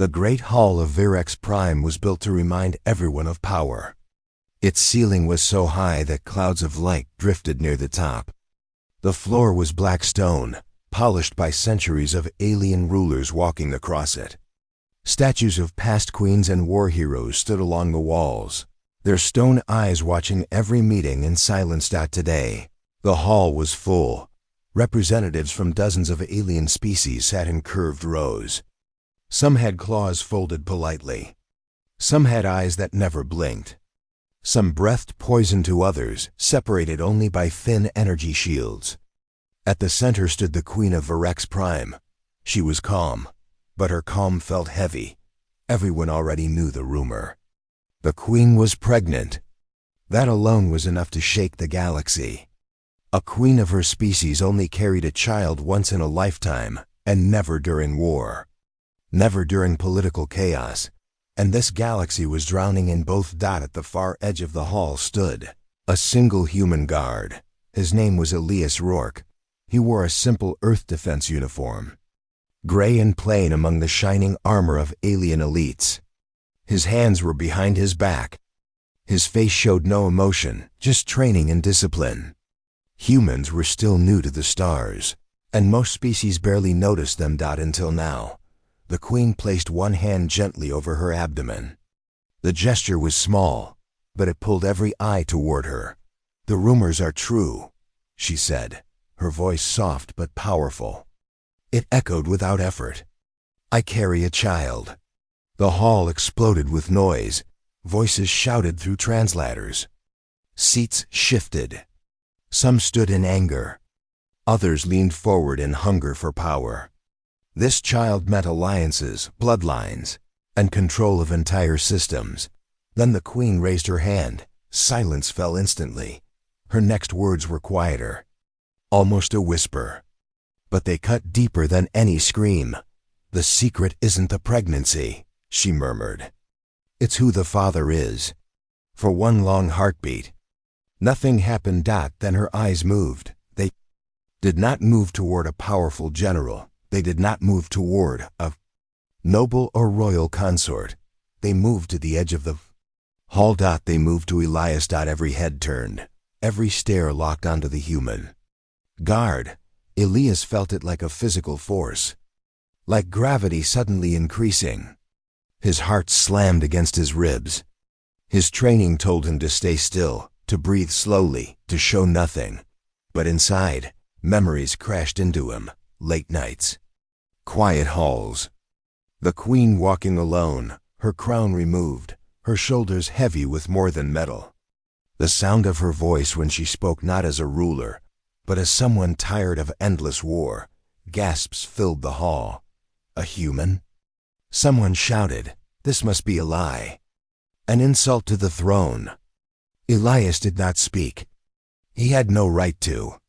The great hall of Virex Prime was built to remind everyone of power. Its ceiling was so high that clouds of light drifted near the top. The floor was black stone, polished by centuries of alien rulers walking across it. Statues of past queens and war heroes stood along the walls, their stone eyes watching every meeting in silence. Today, the hall was full. Representatives from dozens of alien species sat in curved rows. Some had claws folded politely. Some had eyes that never blinked. Some breathed poison to others, separated only by thin energy shields. At the center stood the Queen of Virex Prime. She was calm, but her calm felt heavy. Everyone already knew the rumor. The Queen was pregnant. That alone was enough to shake the galaxy. A queen of her species only carried a child once in a lifetime, and never during war. Never during political chaos. And this galaxy was drowning in both. At the far edge of the hall stood a single human guard. His name was Elias Rourke. He wore a simple Earth defense uniform, gray and plain among the shining armor of alien elites. His hands were behind his back. His face showed no emotion, just training and discipline. Humans were still new to the stars, and most species barely noticed them. Until now. The Queen placed one hand gently over her abdomen. The gesture was small, but it pulled every eye toward her. "The rumors are true," she said, her voice soft but powerful. It echoed without effort. "I carry a child." The hall exploded with noise. Voices shouted through translators. Seats shifted. Some stood in anger. Others leaned forward in hunger for power. This child meant alliances, bloodlines, and control of entire systems. Then the Queen raised her hand. Silence fell instantly. Her next words were quieter, almost a whisper. But they cut deeper than any scream. "The secret isn't the pregnancy," she murmured. "It's who the father is." For one long heartbeat, nothing happened. Then her eyes moved. They did not move toward a powerful general. They did not move toward a noble or royal consort. They moved to the edge of the hall. They moved to Elias. Every head turned. Every stare locked onto the human guard. Elias felt it like a physical force, like gravity suddenly increasing. His heart slammed against his ribs. His training told him to stay still, to breathe slowly, to show nothing. But inside, memories crashed into him. Late nights, quiet halls, the Queen walking alone, her crown removed, her shoulders heavy with more than metal. The sound of her voice when she spoke not as a ruler, but as someone tired of endless war. Gasps filled the hall. "A human?" Someone shouted. This must be a lie. An insult to the throne. Elias did not speak. He had no right to.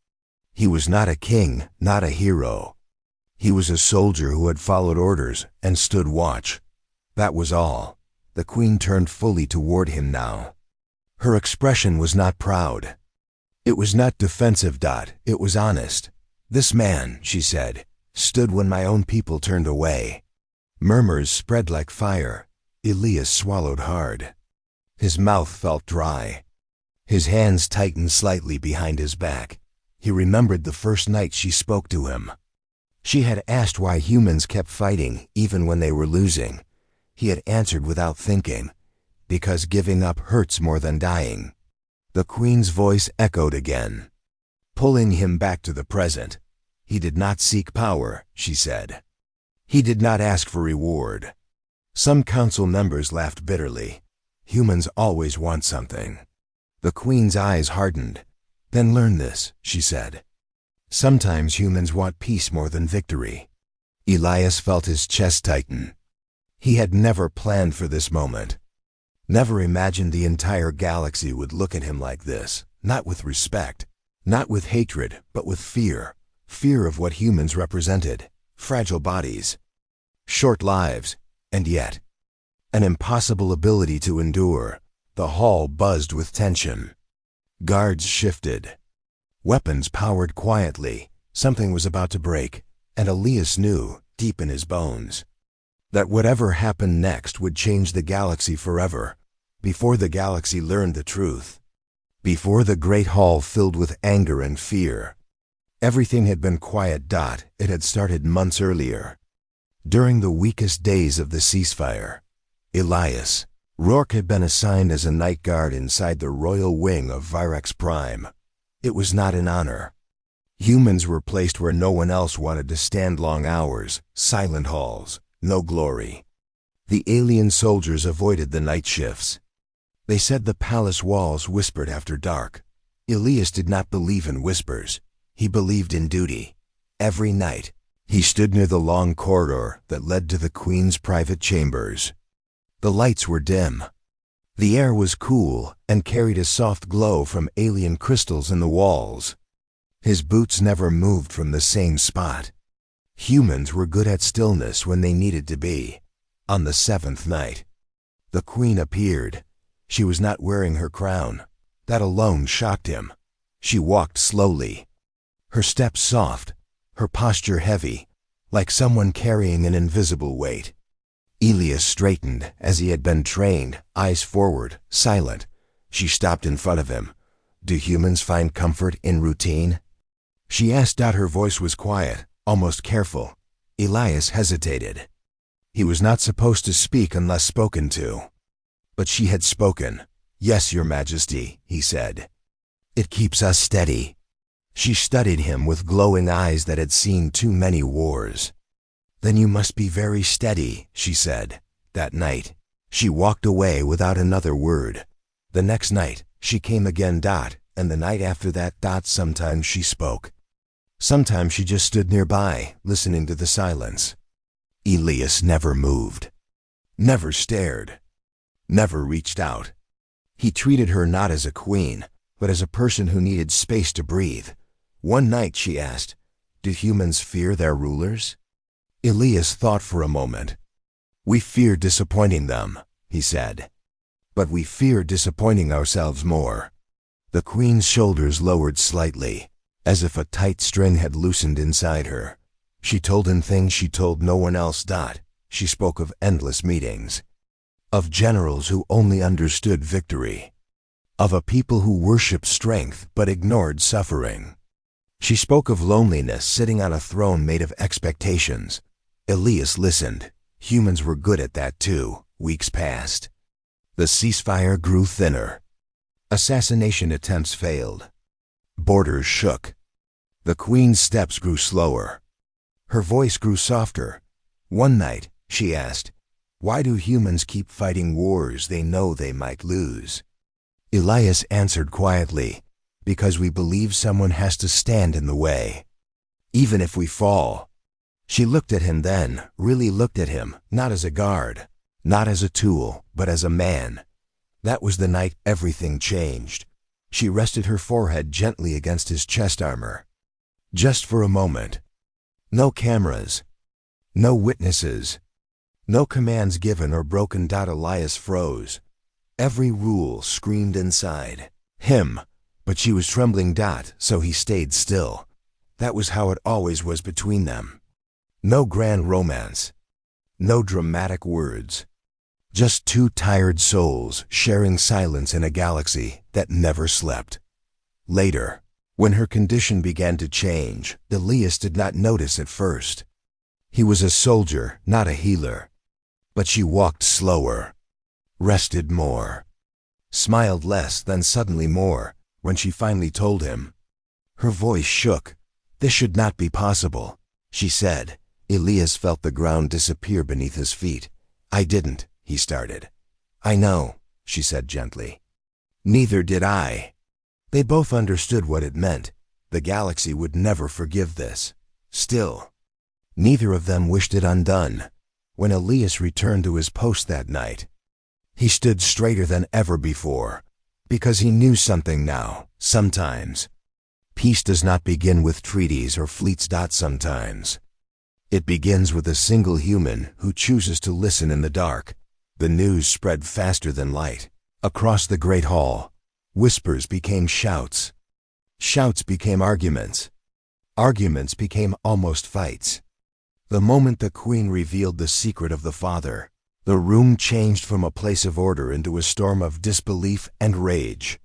He was not a king, not a hero. He was a soldier who had followed orders and stood watch. That was all. The Queen turned fully toward him now. Her expression was not proud. It was not defensive. It was honest. "This man," she said, "stood when my own people turned away." Murmurs spread like fire. Elias swallowed hard. His mouth felt dry. His hands tightened slightly behind his back. He remembered the first night she spoke to him. She had asked why humans kept fighting even when they were losing. He had answered without thinking, "Because giving up hurts more than dying." The Queen's voice echoed again, pulling him back to the present. "He did not seek power," she said. "He did not ask for reward." Some council members laughed bitterly. Humans always want something. The Queen's eyes hardened. "Then learn this," she said. "Sometimes humans want peace more than victory." Elias felt his chest tighten. He had never planned for this moment. Never imagined the entire galaxy would look at him like this, not with respect, not with hatred, but with fear. Fear of what humans represented. Fragile bodies, short lives, and yet an impossible ability to endure. The hall buzzed with tension. Guards shifted. Weapons powered quietly. Something was about to break, and Elias knew, deep in his bones. That whatever happened next would change the galaxy forever, before the galaxy learned the truth. Before the Great Hall filled with anger and fear. Everything had been quiet. It had started months earlier. During the weakest days of the ceasefire, Elias Rourke had been assigned as a night guard inside the royal wing of Virex Prime. It was not an honor. Humans were placed where no one else wanted to stand long hours, silent halls, no glory. The alien soldiers avoided the night shifts. They said the palace walls whispered after dark. Elias did not believe in whispers. He believed in duty. Every night, he stood near the long corridor that led to the Queen's private chambers. The lights were dim. The air was cool and carried a soft glow from alien crystals in the walls. His boots never moved from the same spot. Humans were good at stillness when they needed to be. On the 7th night, the Queen appeared. She was not wearing her crown. That alone shocked him. She walked slowly. Her steps soft, her posture heavy, like someone carrying an invisible weight. Elias straightened as he had been trained, eyes forward, silent. She stopped in front of him. Do humans find comfort in routine? She asked. Her voice was quiet, almost careful. Elias hesitated. He was not supposed to speak unless spoken to. But she had spoken. Yes, Your Majesty, he said. It keeps us steady. She studied him with glowing eyes that had seen too many wars. Then you must be very steady, she said. That night, she walked away without another word. The next night, she came again. And the night after that. Sometimes she spoke. Sometimes she just stood nearby, listening to the silence. Elias never moved. Never stared. Never reached out. He treated her not as a queen, but as a person who needed space to breathe. One night she asked, "Do humans fear their rulers?" Elias thought for a moment. "We fear disappointing them," he said. "But we fear disappointing ourselves more." The Queen's shoulders lowered slightly, as if a tight string had loosened inside her. She told him things she told no one else. She spoke of endless meetings. Of generals who only understood victory. Of a people who worshipped strength but ignored suffering. She spoke of loneliness sitting on a throne made of expectations. Elias listened. Humans were good at that too. Weeks passed. The ceasefire grew thinner. Assassination attempts failed. Borders shook. The Queen's steps grew slower. Her voice grew softer. One night, she asked, "Why do humans keep fighting wars they know they might lose?" Elias answered quietly, "Because we believe someone has to stand in the way. Even if we fall." She looked at him then, really looked at him, not as a guard, not as a tool, but as a man. That was the night everything changed. She rested her forehead gently against his chest armor. Just for a moment. No cameras. No witnesses. No commands given or broken. Elias froze. Every rule screamed inside him, but she was trembling. So he stayed still. That was how it always was between them. No grand romance. No dramatic words. Just two tired souls sharing silence in a galaxy that never slept. Later, when her condition began to change, Elias did not notice at first. He was a soldier, not a healer. But she walked slower, rested more, smiled less, then suddenly more, when she finally told him. Her voice shook. "This should not be possible," she said. Elias felt the ground disappear beneath his feet. "I didn't," he started. "I know," she said gently. "Neither did I." They both understood what it meant. The galaxy would never forgive this. Still, neither of them wished it undone. When Elias returned to his post that night, he stood straighter than ever before, because he knew something now. Sometimes, peace does not begin with treaties or fleets. Sometimes, it begins with a single human who chooses to listen in the dark. The news spread faster than light. Across the Great Hall, whispers became shouts. Shouts became arguments. Arguments became almost fights. The moment the queen revealed the secret of the father, the room changed from a place of order into a storm of disbelief and rage.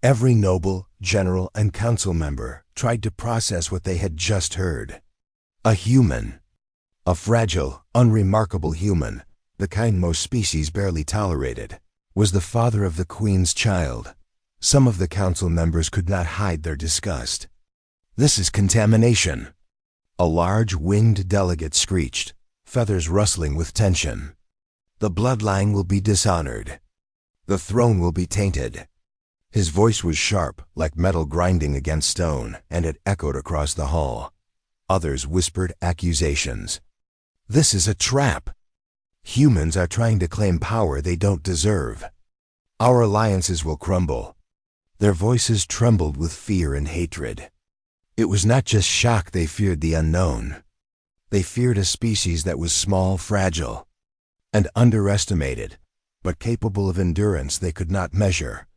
Every noble, general, and council member tried to process what they had just heard. A human. A fragile, unremarkable human, the kind most species barely tolerated, was the father of the queen's child. Some of the council members could not hide their disgust. "This is contamination," a large winged delegate screeched, feathers rustling with tension. "The bloodline will be dishonored. The throne will be tainted." His voice was sharp, like metal grinding against stone, and it echoed across the hall. Others whispered accusations. "This is a trap. Humans are trying to claim power they don't deserve. Our alliances will crumble." Their voices trembled with fear and hatred. It was not just shock they feared the unknown. They feared a species that was small, fragile, and underestimated, but capable of endurance they could not measure.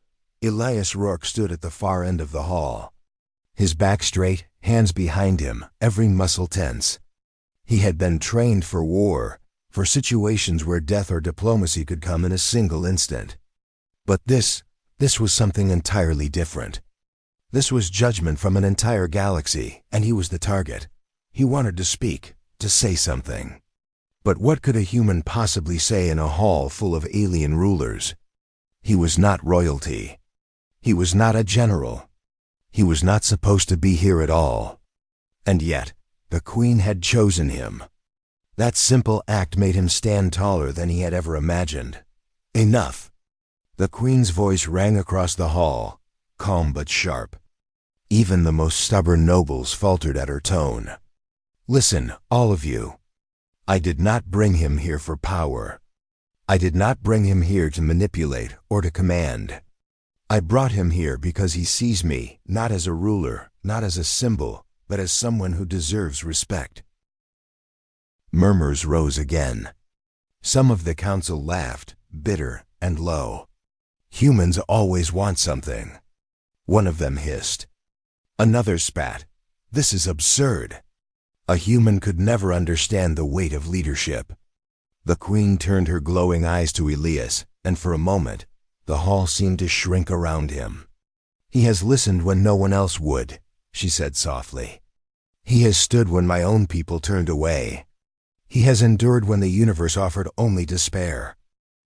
Elias Rourke stood at the far end of the hall. His back straight, hands behind him, every muscle tense. He had been trained for war, for situations where death or diplomacy could come in a single instant. But this was something entirely different. This was judgment from an entire galaxy, and he was the target. He wanted to speak, to say something. But what could a human possibly say in a hall full of alien rulers? He was not royalty. He was not a general. He was not supposed to be here at all. And yet, the queen had chosen him. That simple act made him stand taller than he had ever imagined. "Enough!" The queen's voice rang across the hall, calm but sharp. Even the most stubborn nobles faltered at her tone. "Listen, all of you. I did not bring him here for power. I did not bring him here to manipulate or to command. I brought him here because he sees me not as a ruler, not as a symbol, but as someone who deserves respect." Murmurs rose again. Some of the council laughed, bitter and low. "Humans always want something," one of them hissed. Another spat. "This is absurd. A human could never understand the weight of leadership." The queen turned her glowing eyes to Elias, and for a moment, the hall seemed to shrink around him. "He has listened when no one else would," she said softly. "He has stood when my own people turned away. He has endured when the universe offered only despair."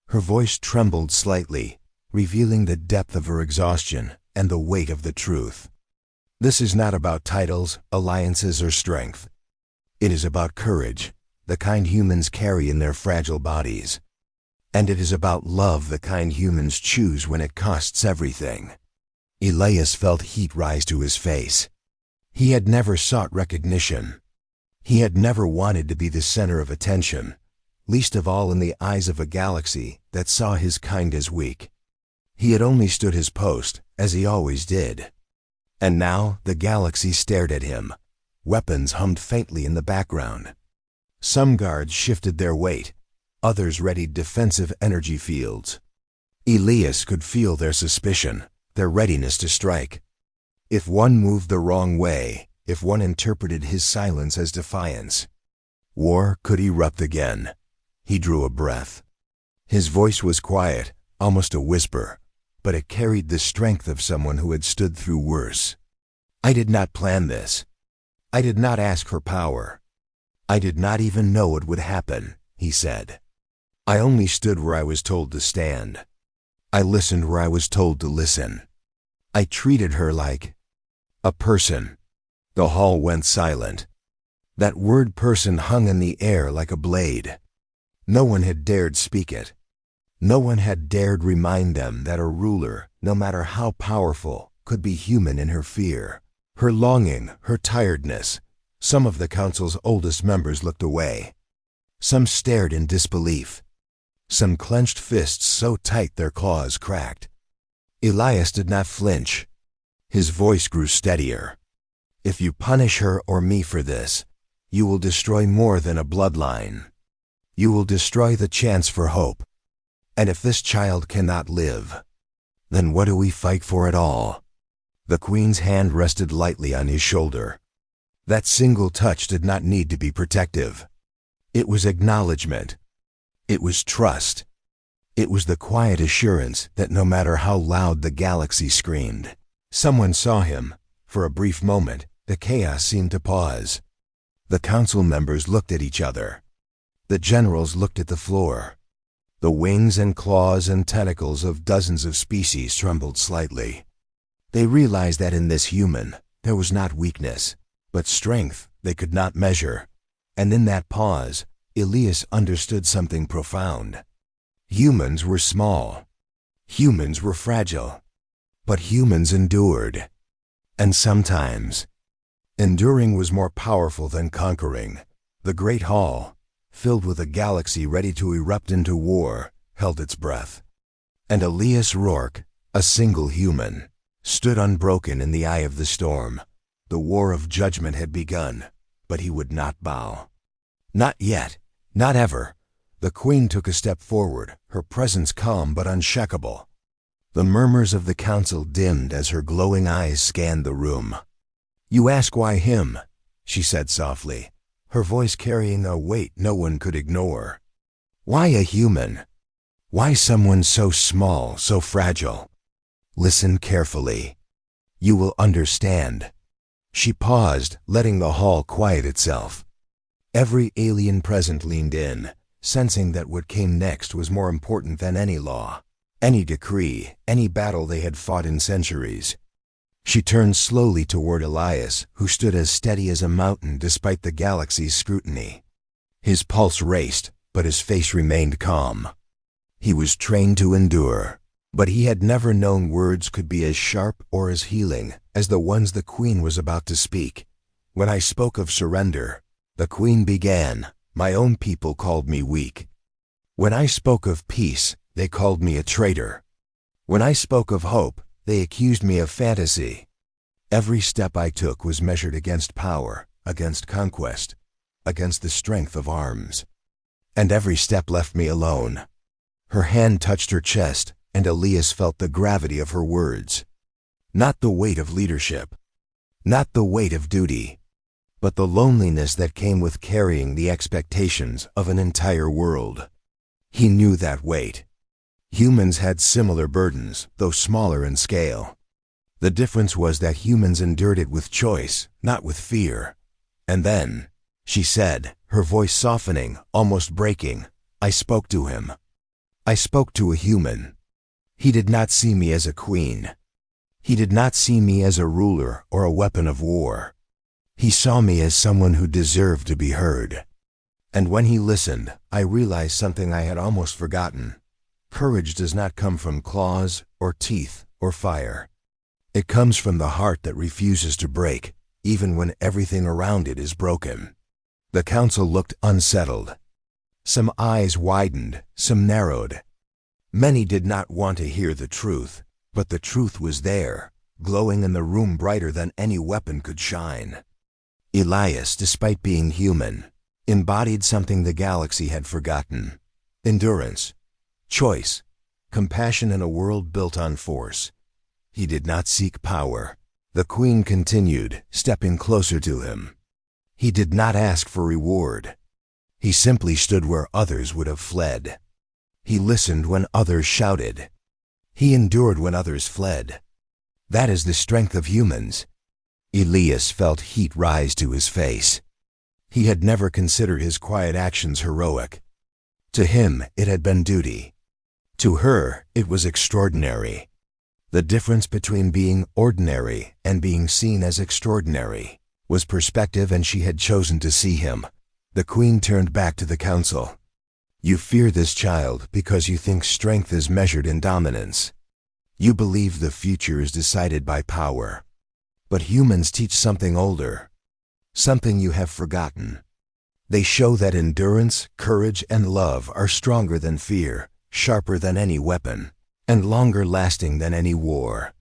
Her voice trembled slightly, revealing the depth of her exhaustion and the weight of the truth. "This is not about titles, alliances, or strength. It is about courage, the kind humans carry in their fragile bodies. And it is about love, the kind humans choose when it costs everything." Elias felt heat rise to his face. He had never sought recognition. He had never wanted to be the center of attention, least of all in the eyes of a galaxy that saw his kind as weak. He had only stood his post, as he always did. And now the galaxy stared at him. Weapons hummed faintly in the background. Some guards shifted their weight. Others readied defensive energy fields. Elias could feel their suspicion, their readiness to strike. If one moved the wrong way, if one interpreted his silence as defiance, war could erupt again. He drew a breath. His voice was quiet, almost a whisper, but it carried the strength of someone who had stood through worse. "I did not plan this. I did not ask for power. I did not even know it would happen," he said. "I only stood where I was told to stand. I listened where I was told to listen. I treated her like a person." The hall went silent. That word "person" hung in the air like a blade. No one had dared speak it. No one had dared remind them that a ruler, no matter how powerful, could be human in her fear, her longing, her tiredness. Some of the council's oldest members looked away. Some stared in disbelief. Some clenched fists so tight their claws cracked. Elias did not flinch. His voice grew steadier. "If you punish her or me for this, you will destroy more than a bloodline. You will destroy the chance for hope. And if this child cannot live, then what do we fight for at all?" The queen's hand rested lightly on his shoulder. That single touch did not need to be protective. It was acknowledgement. It was trust. It was the quiet assurance that no matter how loud the galaxy screamed, someone saw him. For a brief moment, the chaos seemed to pause. The council members looked at each other. The generals looked at the floor. The wings and claws and tentacles of dozens of species trembled slightly. They realized that in this human, there was not weakness, but strength they could not measure. And in that pause, Elias understood something profound. Humans were small. Humans were fragile. But humans endured. And sometimes, enduring was more powerful than conquering. The Great Hall, filled with a galaxy ready to erupt into war, held its breath. And Elias Rourke, a single human, stood unbroken in the eye of the storm. The war of judgment had begun, but he would not bow. Not yet, not ever. The Queen took a step forward, her presence calm but unshakable. The murmurs of the council dimmed as her glowing eyes scanned the room. "You ask why him?" she said softly, her voice carrying a weight no one could ignore. "Why a human? Why someone so small, so fragile? Listen carefully. You will understand." She paused, letting the hall quiet itself. Every alien present leaned in, sensing that what came next was more important than any law, any decree, any battle they had fought in centuries. She turned slowly toward Elias, who stood as steady as a mountain despite the galaxy's scrutiny. His pulse raced, but his face remained calm. He was trained to endure, but he had never known words could be as sharp or as healing as the ones the Queen was about to speak. "When I spoke of surrender," the Queen began, "my own people called me weak. When I spoke of peace, they called me a traitor. When I spoke of hope, they accused me of fantasy. Every step I took was measured against power, against conquest, against the strength of arms. And every step left me alone." Her hand touched her chest, and Elias felt the gravity of her words. Not the weight of leadership, not the weight of duty, but the loneliness that came with carrying the expectations of an entire world. He knew that weight. Humans had similar burdens, though smaller in scale. The difference was that humans endured it with choice, not with fear. "And then," she said, her voice softening, almost breaking, "I spoke to him. I spoke to a human. He did not see me as a queen. He did not see me as a ruler or a weapon of war. He saw me as someone who deserved to be heard. And when he listened, I realized something I had almost forgotten. Courage does not come from claws or teeth or fire. It comes from the heart that refuses to break, even when everything around it is broken." The council looked unsettled. Some eyes widened, some narrowed. Many did not want to hear the truth, but the truth was there, glowing in the room brighter than any weapon could shine. Elias, despite being human, embodied something the galaxy had forgotten: endurance, choice, compassion in a world built on force. He did not seek power. The Queen continued, stepping closer to him. He did not ask for reward. He simply stood where others would have fled. He listened when others shouted. He endured when others fled. That is the strength of humans. Elias felt heat rise to his face. He had never considered his quiet actions heroic. To him, it had been duty. To her, it was extraordinary. The difference between being ordinary and being seen as extraordinary was perspective, and she had chosen to see him. The Queen turned back to the council. "You fear this child because you think strength is measured in dominance. You believe the future is decided by power. But humans teach something older, something you have forgotten. They show that endurance, courage, and love are stronger than fear, sharper than any weapon, and longer lasting than any war."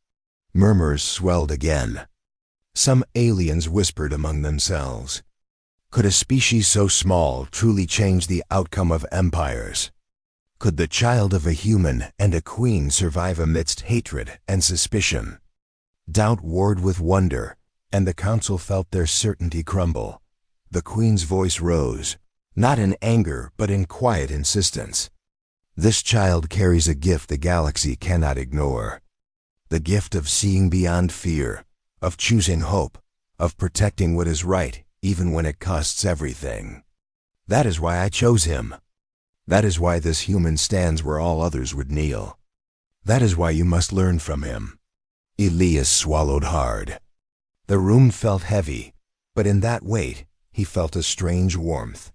Murmurs swelled again. Some aliens whispered among themselves. Could a species so small truly change the outcome of empires? Could the child of a human and a queen survive amidst hatred and suspicion? Doubt warred with wonder, and the council felt their certainty crumble. The Queen's voice rose. Not in anger, but in quiet insistence. This child carries a gift the galaxy cannot ignore. The gift of seeing beyond fear, of choosing hope, of protecting what is right, even when it costs everything. That is why I chose him. That is why this human stands where all others would kneel. That is why you must learn from him." Elias swallowed hard. The room felt heavy, but in that weight, he felt a strange warmth.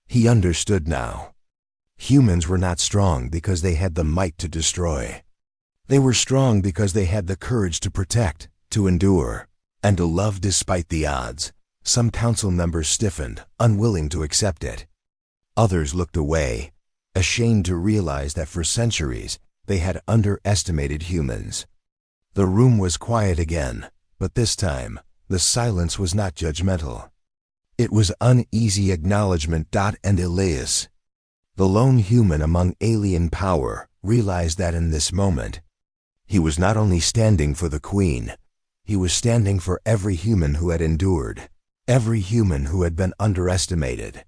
He understood now. Humans were not strong because they had the might to destroy. They were strong because they had the courage to protect, to endure, and to love despite the odds. Some council members stiffened, unwilling to accept it. Others looked away, ashamed to realize that for centuries they had underestimated humans. The room was quiet again, but this time the silence was not judgmental. It was uneasy acknowledgement. And Elias, the lone human among alien power, realized that in this moment, he was not only standing for the Queen, he was standing for every human who had endured, every human who had been underestimated,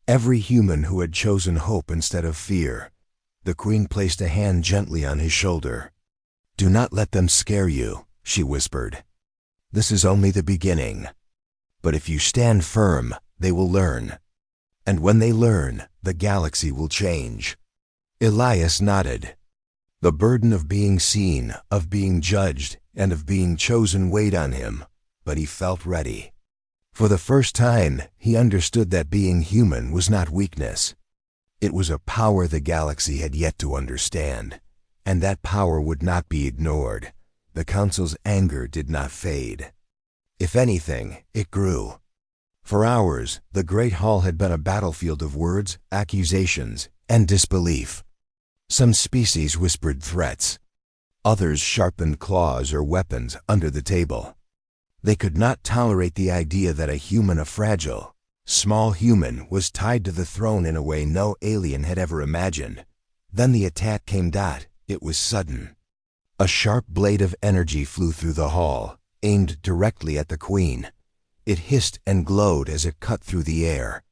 every human who had chosen hope instead of fear. The Queen placed a hand gently on his shoulder. "Do not let them scare you," she whispered. "This is only the beginning. But if you stand firm, they will learn. And when they learn, the galaxy will change." Elias nodded. The burden of being seen, of being judged, and of being chosen weighed on him, but he felt ready. For the first time, he understood that being human was not weakness. It was a power the galaxy had yet to understand, and that power would not be ignored. The Council's anger did not fade. If anything, it grew. For hours, the Great Hall had been a battlefield of words, accusations, and disbelief. Some species whispered threats. Others sharpened claws or weapons under the table. They could not tolerate the idea that a fragile, small human, was tied to the throne in a way no alien had ever imagined. Then the attack came. It was sudden. A sharp blade of energy flew through the hall, aimed directly at the Queen. It hissed and glowed as it cut through the air.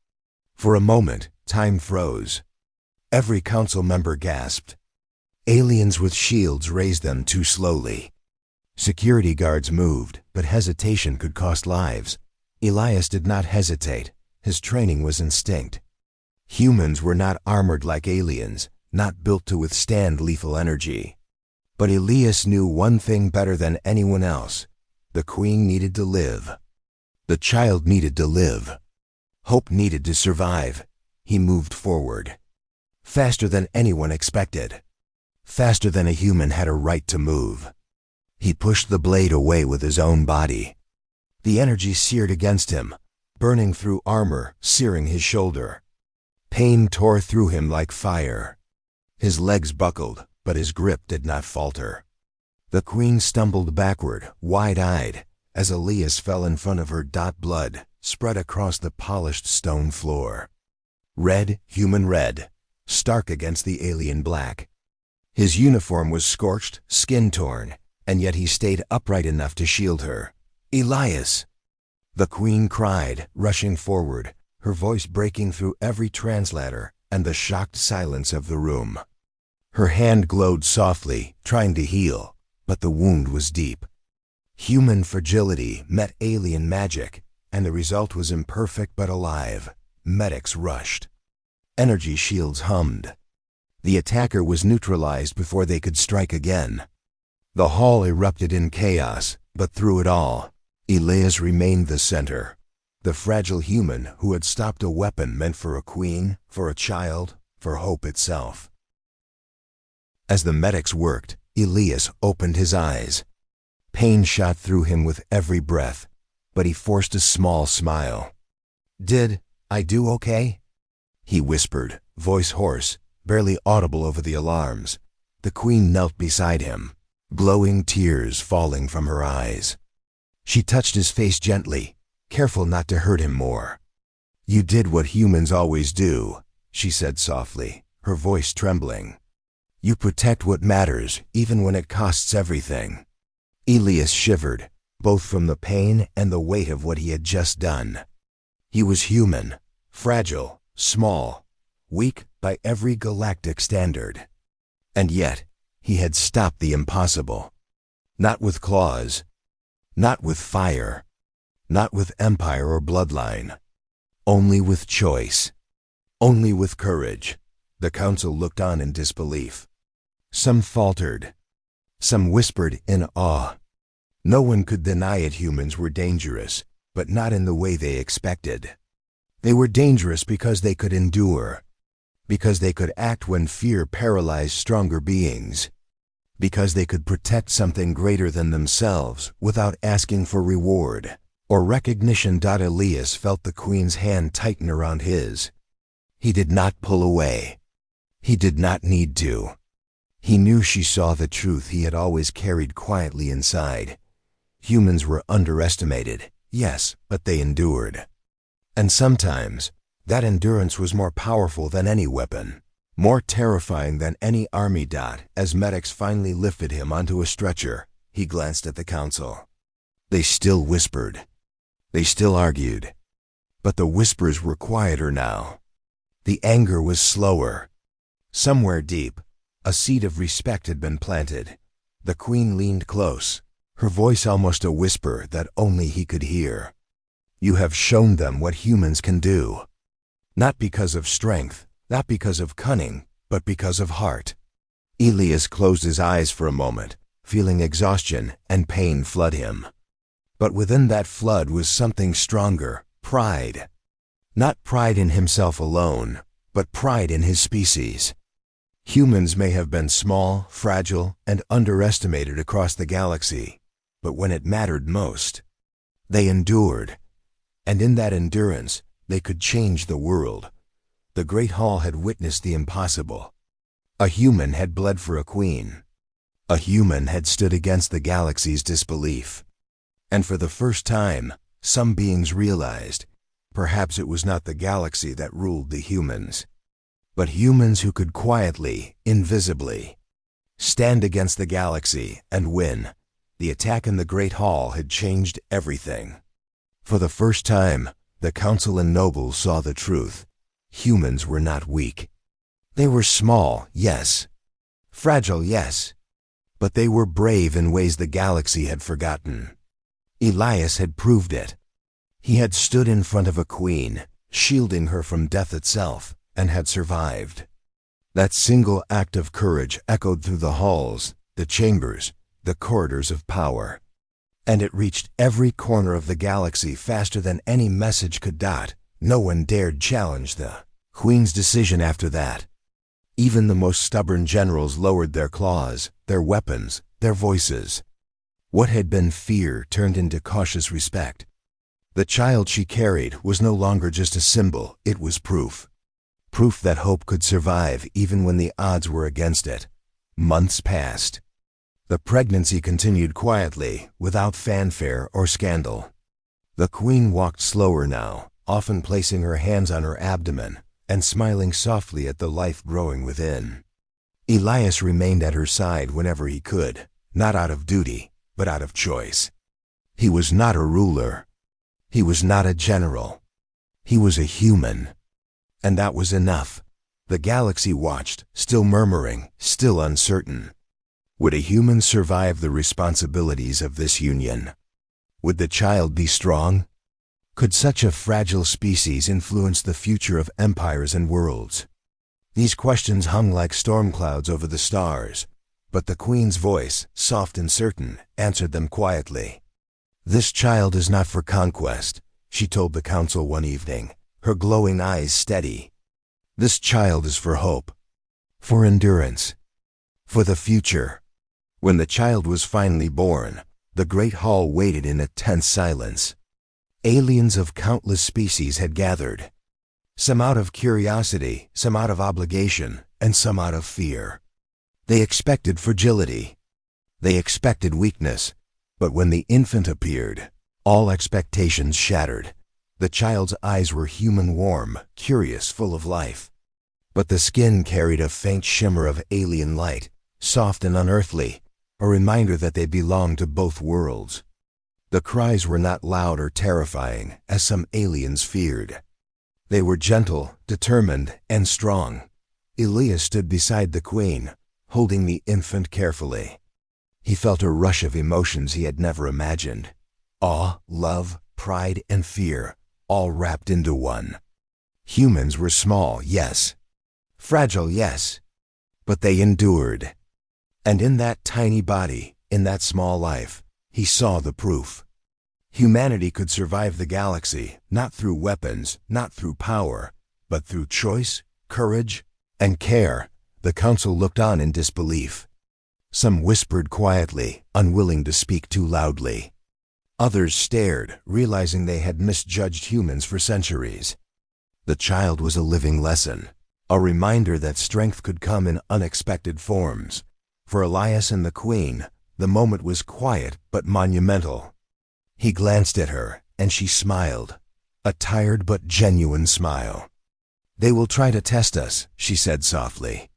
For a moment, time froze. Every council member gasped. Aliens with shields raised them too slowly. Security guards moved, but hesitation could cost lives. Elias did not hesitate. His training was instinct. Humans were not armored like aliens, not built to withstand lethal energy. But Elias knew one thing better than anyone else. The Queen needed to live. The child needed to live. Hope needed to survive. He moved forward. Faster than anyone expected. Faster than a human had a right to move. He pushed the blade away with his own body. The energy seared against him, burning through armor, searing his shoulder. Pain tore through him like fire. His legs buckled, but his grip did not falter. The Queen stumbled backward, wide-eyed, as Elias fell in front of her. Blood spread across the polished stone floor. Red, human red, stark against the alien black. His uniform was scorched, skin torn, and yet he stayed upright enough to shield her. "Elias!" The Queen cried, rushing forward, her voice breaking through every translator and the shocked silence of the room. Her hand glowed softly, trying to heal, but the wound was deep. Human fragility met alien magic, and the result was imperfect but alive. Medics rushed. Energy shields hummed. The attacker was neutralized before they could strike again. The hall erupted in chaos, but through it all, Elias remained the center. The fragile human who had stopped a weapon meant for a queen, for a child, for hope itself. As the medics worked, Elias opened his eyes. Pain shot through him with every breath, but he forced a small smile. "Did I do okay?" he whispered, voice hoarse, barely audible over the alarms. The Queen knelt beside him, glowing tears falling from her eyes. She touched his face gently, careful not to hurt him more. "You did what humans always do," she said softly, her voice trembling. "You protect what matters, even when it costs everything." Elias shivered, both from the pain and the weight of what he had just done. He was human, fragile, small, weak by every galactic standard. And yet, he had stopped the impossible. Not with claws, not with fire, not with empire or bloodline. Only with choice. Only with courage. The council looked on in disbelief. Some faltered. Some whispered in awe. No one could deny it. Humans were dangerous, but not in the way they expected. They were dangerous because they could endure, because they could act when fear paralyzed stronger beings, because they could protect something greater than themselves without asking for reward or recognition. Elias felt the Queen's hand tighten around his. He did not pull away. He did not need to. He knew she saw the truth he had always carried quietly inside. Humans were underestimated, yes, but they endured. And sometimes, that endurance was more powerful than any weapon, more terrifying than any army. As medics finally lifted him onto a stretcher, he glanced at the council. They still whispered. They still argued. But the whispers were quieter now. The anger was slower. Somewhere deep, a seed of respect had been planted. The Queen leaned close, her voice almost a whisper that only he could hear. You have shown them what humans can do. Not because of strength, not because of cunning, but because of heart. Elias closed his eyes for a moment, feeling exhaustion and pain flood him. But within that flood was something stronger, pride. Not pride in himself alone, but pride in his species. Humans may have been small, fragile, and underestimated across the galaxy, but when it mattered most, they endured. And in that endurance, they could change the world. The Great Hall had witnessed the impossible. A human had bled for a queen. A human had stood against the galaxy's disbelief. And for the first time, some beings realized, perhaps it was not the galaxy that ruled the humans, but humans who could quietly, invisibly, stand against the galaxy and win. The attack in the Great Hall had changed everything. For the first time, the council and nobles saw the truth. Humans were not weak. They were small, yes. Fragile, yes. But they were brave in ways the galaxy had forgotten. Elias had proved it. He had stood in front of a queen, shielding her from death itself, and had survived. That single act of courage echoed through the halls, the chambers, the corridors of power. And it reached every corner of the galaxy faster than any message could. No one dared challenge the Queen's decision after that. Even the most stubborn generals lowered their claws, their weapons, their voices. What had been fear turned into cautious respect. The child she carried was no longer just a symbol, it was proof. Proof that hope could survive even when the odds were against it. Months passed. The pregnancy continued quietly, without fanfare or scandal. The Queen walked slower now, often placing her hands on her abdomen and smiling softly at the life growing within. Elias remained at her side whenever he could, not out of duty, but out of choice. He was not a ruler. He was not a general. He was a human. And that was enough. The galaxy watched, still murmuring, still uncertain. Would a human survive the responsibilities of this union? Would the child be strong? Could such a fragile species influence the future of empires and worlds? These questions hung like storm clouds over the stars, but the Queen's voice, soft and certain, answered them quietly. This child is not for conquest, she told the council one evening, her glowing eyes steady. This child is for hope, for endurance, for the future. When the child was finally born, the Great Hall waited in a tense silence. Aliens of countless species had gathered. Some out of curiosity, some out of obligation, and some out of fear. They expected fragility. They expected weakness. But when the infant appeared, all expectations shattered. The child's eyes were human warm, curious, full of life. But the skin carried a faint shimmer of alien light, soft and unearthly, a reminder that they belonged to both worlds. The cries were not loud or terrifying, as some aliens feared. They were gentle, determined, and strong. Elias stood beside the queen, holding the infant carefully. He felt a rush of emotions he had never imagined. Awe, love, pride, and fear, all wrapped into one. Humans were small, yes. Fragile, yes. But they endured. And in that tiny body, in that small life, he saw the proof. Humanity could survive the galaxy, not through weapons, not through power, but through choice, courage, and care. The council looked on in disbelief. Some whispered quietly, unwilling to speak too loudly. Others stared, realizing they had misjudged humans for centuries. The child was a living lesson, a reminder that strength could come in unexpected forms. For Elias and the queen, the moment was quiet but monumental. He glanced at her, and she smiled, a tired but genuine smile. "They will try to test us," she said softly.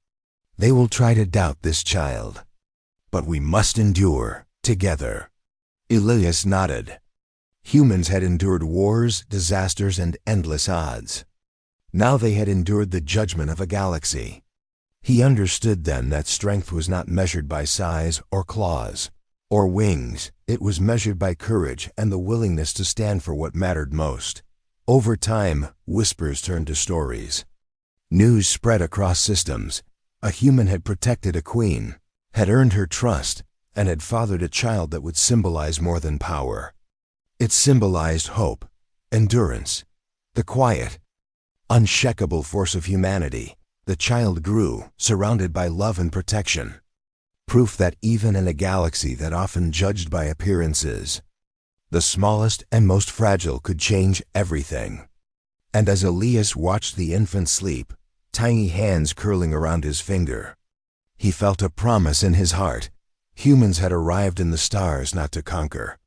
"They will try to doubt this child. But we must endure, together." Elias nodded. Humans had endured wars, disasters, and endless odds. Now they had endured the judgment of a galaxy. He understood then that strength was not measured by size or claws or wings. It was measured by courage and the willingness to stand for what mattered most. Over time, whispers turned to stories. News spread across systems. A human had protected a queen, had earned her trust, and had fathered a child that would symbolize more than power. It symbolized hope, endurance, the quiet, unshakable force of humanity. The child grew, surrounded by love and protection. Proof that even in a galaxy that often judged by appearances, the smallest and most fragile could change everything. And as Elias watched the infant sleep, tiny hands curling around his finger, he felt a promise in his heart. Humans had arrived in the stars not to conquer,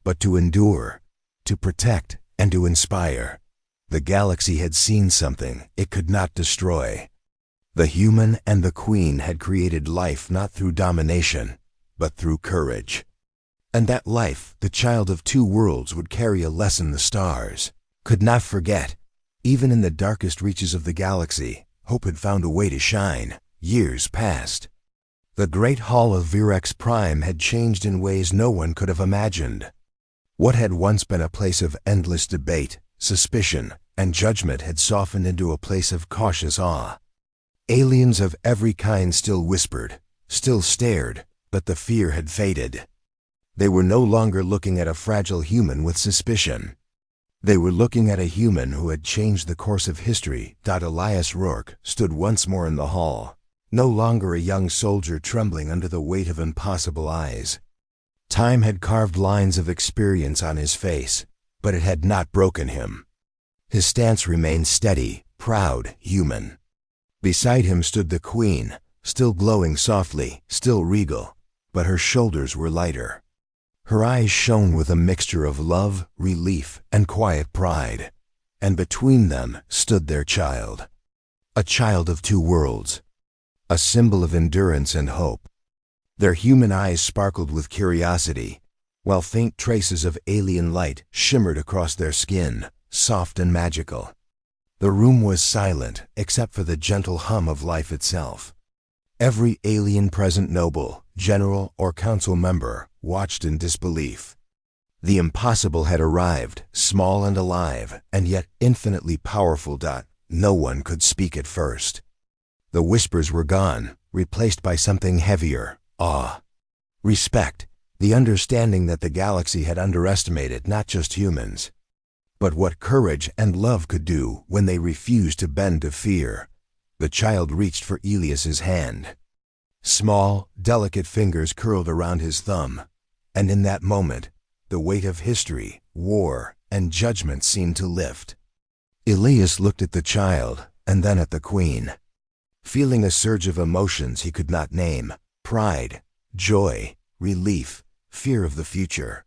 but to endure, to protect, and to inspire. The galaxy had seen something it could not destroy. The human and the queen had created life not through domination, but through courage. And that life, the child of two worlds, would carry a lesson the stars could not forget. Even in the darkest reaches of the galaxy, hope had found a way to shine. Years passed. The great hall of Virex Prime had changed in ways no one could have imagined. What had once been a place of endless debate, suspicion, and judgment had softened into a place of cautious awe. Aliens of every kind still whispered, still stared, but the fear had faded. They were no longer looking at a fragile human with suspicion. They were looking at a human who had changed the course of history. Elias Rourke stood once more in the hall, no longer a young soldier trembling under the weight of impossible eyes. Time had carved lines of experience on his face, but it had not broken him. His stance remained steady, proud, human. Beside him stood the queen, still glowing softly, still regal, but her shoulders were lighter. Her eyes shone with a mixture of love, relief, and quiet pride. And between them stood their child. A child of two worlds. A symbol of endurance and hope. Their human eyes sparkled with curiosity, while faint traces of alien light shimmered across their skin, soft and magical. The room was silent, except for the gentle hum of life itself. Every alien present, noble, general, or council member, watched in disbelief. The impossible had arrived, small and alive, and yet infinitely powerful. No one could speak at first. The whispers were gone, replaced by something heavier: awe, respect, the understanding that the galaxy had underestimated not just humans, but what courage and love could do when they refused to bend to fear. The child reached for Elias's hand. Small, delicate fingers curled around his thumb, and in that moment, the weight of history, war, and judgment seemed to lift. Elias looked at the child, and then at the queen, feeling a surge of emotions he could not name: pride, joy, relief, fear of the future.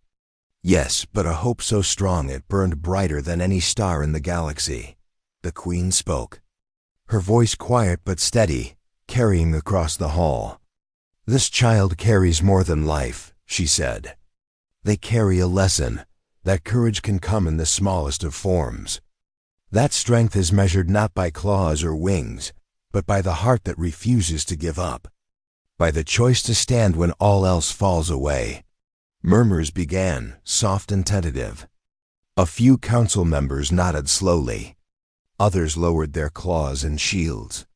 Yes, but a hope so strong it burned brighter than any star in the galaxy. The queen spoke, her voice quiet but steady, carrying across the hall. "This child carries more than life," she said. "They carry a lesson, that courage can come in the smallest of forms. That strength is measured not by claws or wings, but by the heart that refuses to give up, by the choice to stand when all else falls away. Murmurs began, soft and tentative. A few council members nodded slowly. Others lowered their claws and shields.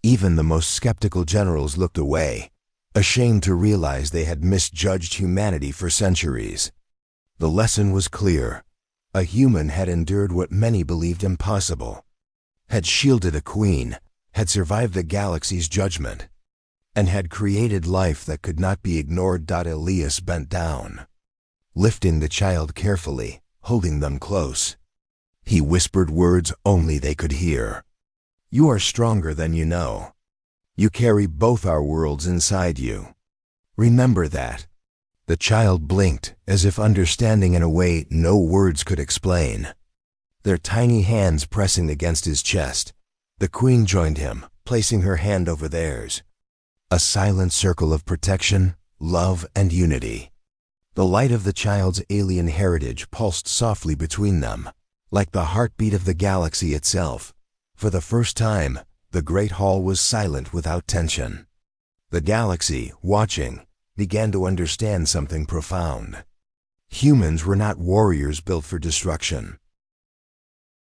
Even the most skeptical generals looked away, ashamed to realize they had misjudged humanity for centuries. The lesson was clear. A human had endured what many believed impossible, had shielded a queen, had survived the galaxy's judgment, and had created life that could not be ignored. Elias bent down, lifting the child carefully, holding them close. He whispered words only they could hear. "You are stronger than you know. You carry both our worlds inside you. Remember that." The child blinked, as if understanding in a way no words could explain. Their tiny hands pressing against his chest, the queen joined him, placing her hand over theirs. A silent circle of protection, love, and unity. The light of the child's alien heritage pulsed softly between them, like the heartbeat of the galaxy itself. For the first time, the great hall was silent without tension. The galaxy, watching, began to understand something profound. Humans were not warriors built for destruction.